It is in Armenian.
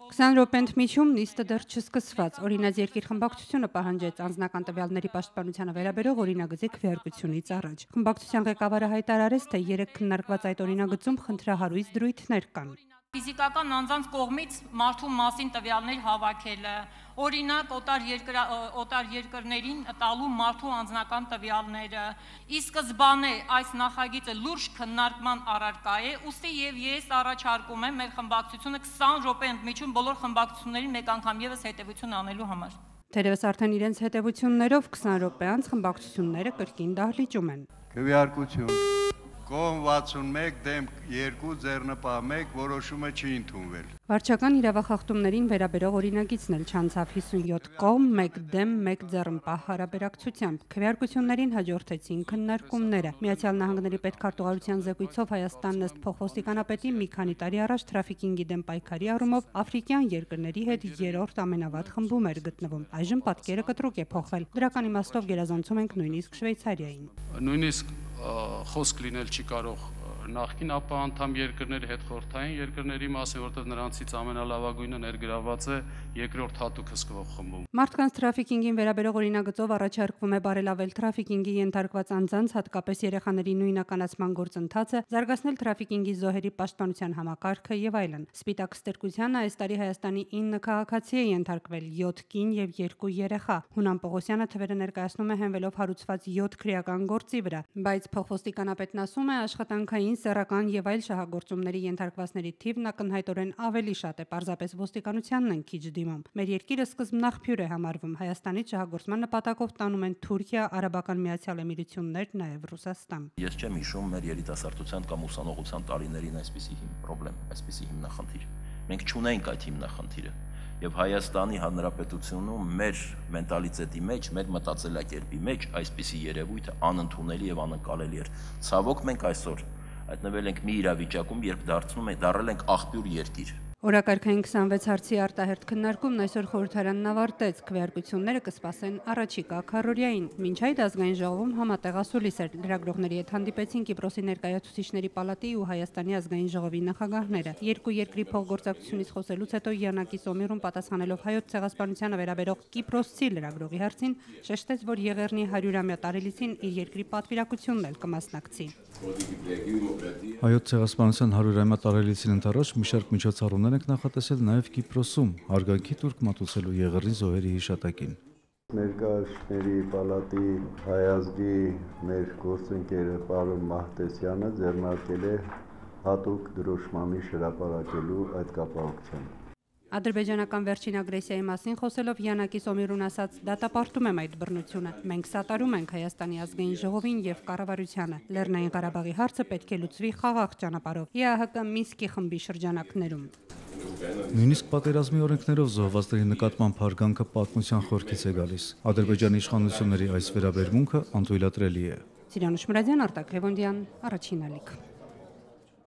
20 րոպե ընդմիջում նիստը դեռ չսկսված, օրինաց երկիր խմբակցությունը պահանջեց անձնական տվյալների պաշտպանությանը վերաբերող օրինագծի քվեարկությունից առաջ։ Խմբակցության ղեկավարը հայտարարեց, թե 3 քննարկված այդ օրինագծում խնդրահարույց դրույթներ կան։ Ֆիզիկական անձանց կողմից մարդու մասին տվյալներ հավաքելը, օրինակ օտար երկրներին տալու մարդու անձնական տվյալները, ի սկզբանե այս նախագիծը լուրջ քննարկման առարկա է, ուստի եւ ես առաջարկում եմ մեր խմբակցությունը 20 րոպե ընդմիջում բոլոր խմբակցություններին մեկ անգամ եւս հետեւություն անելու համար։ Թերևս արդեն իրենց հետևություններով 20 րոպե անց խմբակցությունները կրկին դահլիճում են։ Քվեարկություն Կողմ 61 դեմ 2 ձեռնպահ 1 որոշումը չի ընդունվել։ Վարչական իրավախախտումներին վերաբերող օրինագիծն էլ չանցավ 57 կողմ 1 դեմ 1 ձեռնպահ հարաբերակցությամբ։ Քվեարկություններին հաջորդեցին քննարկումները։ Միացյալ Նահանգների պետքարտուղարության զեկույցով Հայաստանն ըստ փոխոստիկանապետի մի քանի տարի առաջ թրաֆիկինգի դեմ պայքարի առումով աֆրիկյան երկրների հետ 3-րդ ամենավատ խմբում էր գտնվում։ Այժմ պատկերը կտրուկ է փոխվել։ Դրական իմաստով գերազանցում ենք նույնիսկ Շվեյցարիային։ Նույնիսկ խոսք լինել չի կարող նախկին ԱՊԱ անդամ երկրների հետ խորհրդային երկրների մասին, որտեղ նրանցից ամենալավագույնը ներգրաված է երկրորդ հատուկ հսկվող խմբում։ Մարդկանց թրաֆիկինգին վերաբերող օրինագծով առաջարկվում է բարելավել թրաֆիկինգի ենթարկված անձանց, հատկապես երեխաների նույնականացման գործընթացը, զարգացնել թրաֆիկինգի զոհերի պաշտպանության համակարգը եւ այլն։ Սպիտակ ստերկությանը այս տարի Հայաստանի 9 քաղաքացի է ենթարկվել 7 կին եւ 2 երեխա։ Հունան Պողոսյանը թվերը ներկայացնում է հենվելով հարուցված 7 քրեական գործի վրա, բայց փոխոստիկանապետն ասում է աշխատանքային սեռական եւ այլ շահագործումների ենթարկվածների թիվն ակնհայտորեն ավելի շատ է, պարզապես ոստիկանությանն են քիչ դիմում։ Մեր երկիրը սկզբնաղբյուր է համարվում, Հայաստանից շահագործման նպատակով տանում են Թուրքիա, Արաբական Միացյալ Էմիրություններ, նաեւ Ռուսաստան։ Ես չեմ հիշում մեր երիտասարդության կամ ուսանողության տարիներին այսպիսի պրոբլեմ, այսպիսի հիմնախնդիր։ Մենք չունենք այդ հիմնախնդիրը։ Եվ Հայաստանի Հանրապետությունում մեր մենտալիտետի մեջ, մեր մտածելակերպի մեջ այսպիսի երևույթը անընդունելի եւ անկալելի էր։ Ցավոք մենք այսօր հայտնվել ենք մի իրավիճակում, երբ դառել ենք աղբյուր երկիր։ Օրակարգային 26 հարցի արտահերթ քննարկումն այսօր խորհրդարանն ավարտեց, քվեարկությունները կսպասեն առաջիկա քառօրյային։ Մինչ այդ ազգային ժողովում համատեղ ասուլիս էր, լրագրողների հետ հանդիպեցին Կիպրոսի ներկայացուցիչների պալատի ու Հայաստանի ազգային ժողովի նախագահները։ Երկու երկրի փոխգործակցությունից խոսելուց հետո Յանակի Սոմիրուն պատասխանելով հայոց ցեղասպանությանը վերաբերող կիպրոսցի լրագրողի հարցին, շեշտեց, որ Եղեռնի 100-ամյա տարելիցին իր երկրի պատվիրակությունն էլ կմասնակցի։ Հայոց ցեղասպանության 100-ամյա տարելիցին ընթառաջ մի շարք միջոցառումներ ենք նախատեսել նաև Կիպրոսում, հարգանքի տուրք մատուցելու Եղեռնի զոհերի հիշատակին։ Ներկայացուցիչների պալատի հայազգի մեր գործընկերը պարոն Մահտեսյանը ձեռնարկել է հատուկ դրոշմանիշ հրապարակելու այդ կապակցությամբ։ Ադրբեջանական վերջին ագրեսիայի մասին խոսելով Յանակի Սոմիրուն ասաց. «Դատապարտում եմ այդ բռնությունը։ Մենք սատարում ենք Հայաստանի ազգային ժողովին եւ կառավարությանը։ Լեռնային Ղարաբաղի հարցը պետք է լուծվի խաղաղ ճանապարհով։ ԵԱՀԿ Մինսկի խմբի շրջանակներում»։ Նույնիսկ պատերազմի օրենքներով զոհվածների նկատմամբ հարգանքը պատմության խորքից է գալիս։ Ադրբեջանի իշխանությունների այս վերաբերմունքը անթույլատրելի է։ Սիրան Շմրադյան, Արտակ Լևոնդյան, Առաջին ալիք։